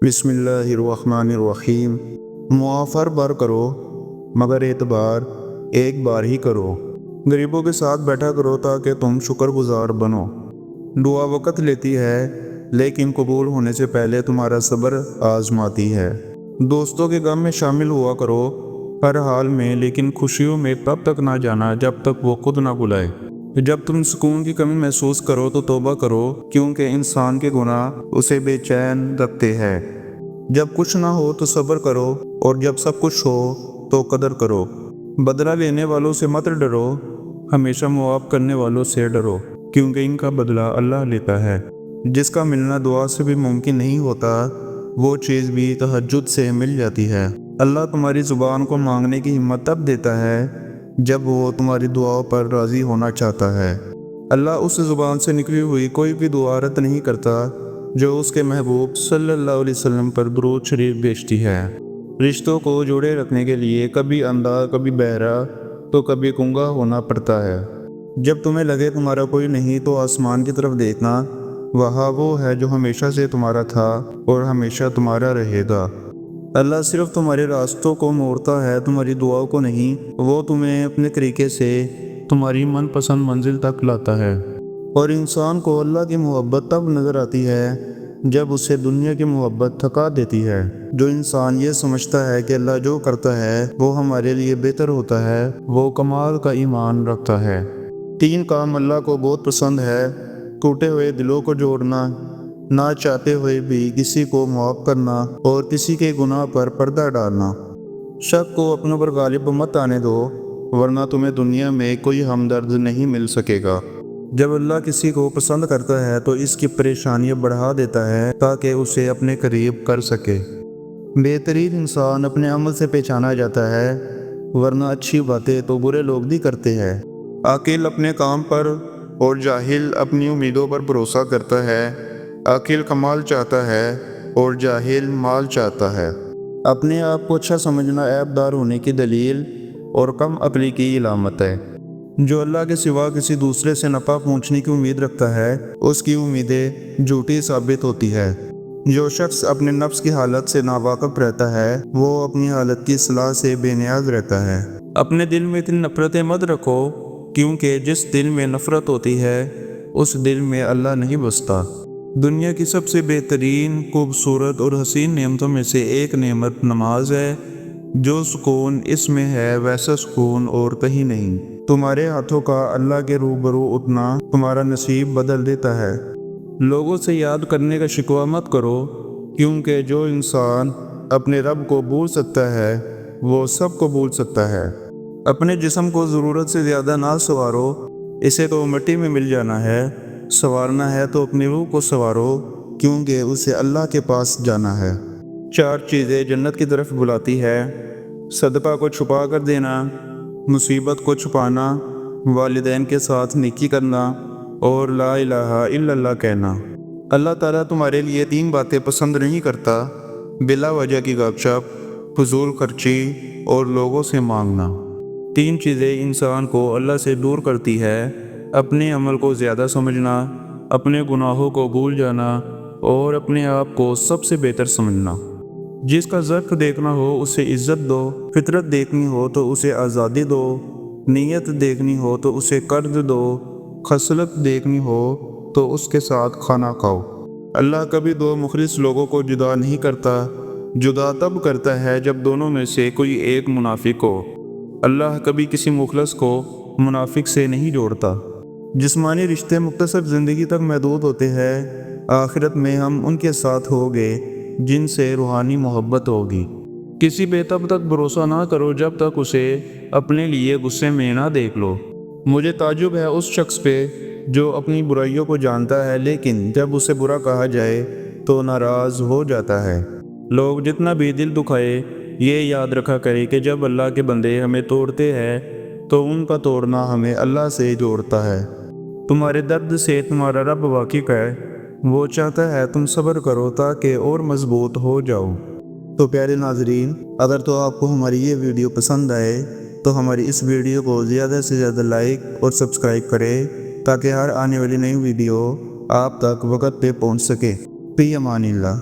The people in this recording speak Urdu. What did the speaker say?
بسم اللہ الرحمن الرحیم۔ معاف ہر بار کرو مگر اعتبار ایک بار ہی کرو۔ غریبوں کے ساتھ بیٹھا کرو تاکہ تم شکر گزار بنو۔ دعا وقت لیتی ہے لیکن قبول ہونے سے پہلے تمہارا صبر آزماتی ہے۔ دوستوں کے غم میں شامل ہوا کرو ہر حال میں، لیکن خوشیوں میں تب تک نہ جانا جب تک وہ خود نہ بلائے۔ جب تم سکون کی کمی محسوس کرو تو توبہ کرو، کیونکہ انسان کے گناہ اسے بے چین رکھتے ہیں۔ جب کچھ نہ ہو تو صبر کرو، اور جب سب کچھ ہو تو قدر کرو۔ بدلہ لینے والوں سے مت ڈرو، ہمیشہ معاف کرنے والوں سے ڈرو، کیونکہ ان کا بدلہ اللہ لیتا ہے۔ جس کا ملنا دعا سے بھی ممکن نہیں ہوتا، وہ چیز بھی تہجد سے مل جاتی ہے۔ اللہ تمہاری زبان کو مانگنے کی ہمت تب دیتا ہے جب وہ تمہاری دعاؤں پر راضی ہونا چاہتا ہے۔ اللہ اس زبان سے نکلی ہوئی کوئی بھی دعا رد نہیں کرتا جو اس کے محبوب صلی اللہ علیہ وسلم پر درود شریف بھیجتی ہے۔ رشتوں کو جوڑے رکھنے کے لیے کبھی اندھا، کبھی بہرا، تو کبھی گنگا ہونا پڑتا ہے۔ جب تمہیں لگے تمہارا کوئی نہیں تو آسمان کی طرف دیکھنا، وہاں وہ ہے جو ہمیشہ سے تمہارا تھا اور ہمیشہ تمہارا رہے گا۔ اللہ صرف تمہارے راستوں کو موڑتا ہے، تمہاری دعاؤں کو نہیں۔ وہ تمہیں اپنے طریقے سے تمہاری من پسند منزل تک لاتا ہے۔ اور انسان کو اللہ کی محبت تب نظر آتی ہے جب اسے دنیا کی محبت تھکا دیتی ہے۔ جو انسان یہ سمجھتا ہے کہ اللہ جو کرتا ہے وہ ہمارے لیے بہتر ہوتا ہے، وہ کمال کا ایمان رکھتا ہے۔ 3 کام اللہ کو بہت پسند ہے: ٹوٹے ہوئے دلوں کو جوڑنا، نہ چاہتے ہوئے بھی کسی کو معاف کرنا، اور کسی کے گناہ پر پردہ ڈالنا۔ شک کو اپنوں پر غالب مت آنے دو، ورنہ تمہیں دنیا میں کوئی ہمدرد نہیں مل سکے گا۔ جب اللہ کسی کو پسند کرتا ہے تو اس کی پریشانیاں بڑھا دیتا ہے تاکہ اسے اپنے قریب کر سکے۔ بہترین انسان اپنے عمل سے پہچانا جاتا ہے، ورنہ اچھی باتیں تو برے لوگ بھی کرتے ہیں۔ عاقل اپنے کام پر اور جاہل اپنی امیدوں پر بھروسہ کرتا ہے۔ عاقل کمال چاہتا ہے اور جاہل مال چاہتا ہے۔ اپنے آپ کو اچھا سمجھنا عیب دار ہونے کی دلیل اور کم عقلی کی علامت ہے۔ جو اللہ کے سوا کسی دوسرے سے نفع پہنچنے کی امید رکھتا ہے، اس کی امیدیں جھوٹی ثابت ہوتی ہے۔ جو شخص اپنے نفس کی حالت سے ناواقف رہتا ہے، وہ اپنی حالت کی اصلاح سے بے نیاز رہتا ہے۔ اپنے دل میں اتنی نفرتیں مت رکھو، کیونکہ جس دل میں نفرت ہوتی ہے اس دل میں اللہ نہیں بستا۔ دنیا کی سب سے بہترین، خوبصورت اور حسین نعمتوں میں سے ایک نعمت نماز ہے۔ جو سکون اس میں ہے ویسا سکون اور کہیں نہیں۔ تمہارے ہاتھوں کا اللہ کے روبرو اٹھنا تمہارا نصیب بدل دیتا ہے۔ لوگوں سے یاد کرنے کا شکوہ مت کرو، کیونکہ جو انسان اپنے رب کو بھول سکتا ہے وہ سب کو بھول سکتا ہے۔ اپنے جسم کو ضرورت سے زیادہ نہ سنوارو، اسے تو مٹی میں مل جانا ہے۔ سنوارنا ہے تو اپنی روح کو سنوارو، کیونکہ اسے اللہ کے پاس جانا ہے۔ 4 چیزیں جنت کی طرف بلاتی ہے: صدقہ کو چھپا کر دینا، مصیبت کو چھپانا، والدین کے ساتھ نیکی کرنا، اور لا الہ الا اللہ کہنا۔ اللہ تعالیٰ تمہارے لیے 3 باتیں پسند نہیں کرتا: بلا وجہ کی گپ شپ، فضول خرچی، اور لوگوں سے مانگنا۔ 3 چیزیں انسان کو اللہ سے دور کرتی ہے: اپنے عمل کو زیادہ سمجھنا، اپنے گناہوں کو بھول جانا، اور اپنے آپ کو سب سے بہتر سمجھنا۔ جس کا ظرف دیکھنا ہو اسے عزت دو، فطرت دیکھنی ہو تو اسے آزادی دو، نیت دیکھنی ہو تو اسے قرض دو، خصلت دیکھنی ہو تو اس کے ساتھ کھانا کھاؤ۔ اللہ کبھی 2 مخلص لوگوں کو جدا نہیں کرتا، جدا تب کرتا ہے جب دونوں میں سے کوئی ایک منافق ہو۔ اللہ کبھی کسی مخلص کو منافق سے نہیں جوڑتا۔ جسمانی رشتے مختصر زندگی تک محدود ہوتے ہیں، آخرت میں ہم ان کے ساتھ ہوں گے جن سے روحانی محبت ہوگی۔ کسی بے تب تک بھروسہ نہ کرو جب تک اسے اپنے لیے غصے میں نہ دیکھ لو۔ مجھے تعجب ہے اس شخص پہ جو اپنی برائیوں کو جانتا ہے لیکن جب اسے برا کہا جائے تو ناراض ہو جاتا ہے۔ لوگ جتنا بھی دل دکھائے، یہ یاد رکھا کرے کہ جب اللہ کے بندے ہمیں توڑتے ہیں تو ان کا توڑنا ہمیں اللہ سے جوڑتا ہے۔ تمہارے درد سے تمہارا رب واقف ہے، وہ چاہتا ہے تم صبر کرو تاکہ اور مضبوط ہو جاؤ۔ تو پیارے ناظرین، اگر تو آپ کو ہماری یہ ویڈیو پسند آئے تو ہماری اس ویڈیو کو زیادہ سے زیادہ لائک اور سبسکرائب کریں تاکہ ہر آنے والی نئی ویڈیو آپ تک وقت پہ پہنچ سکے۔ فی امان اللہ۔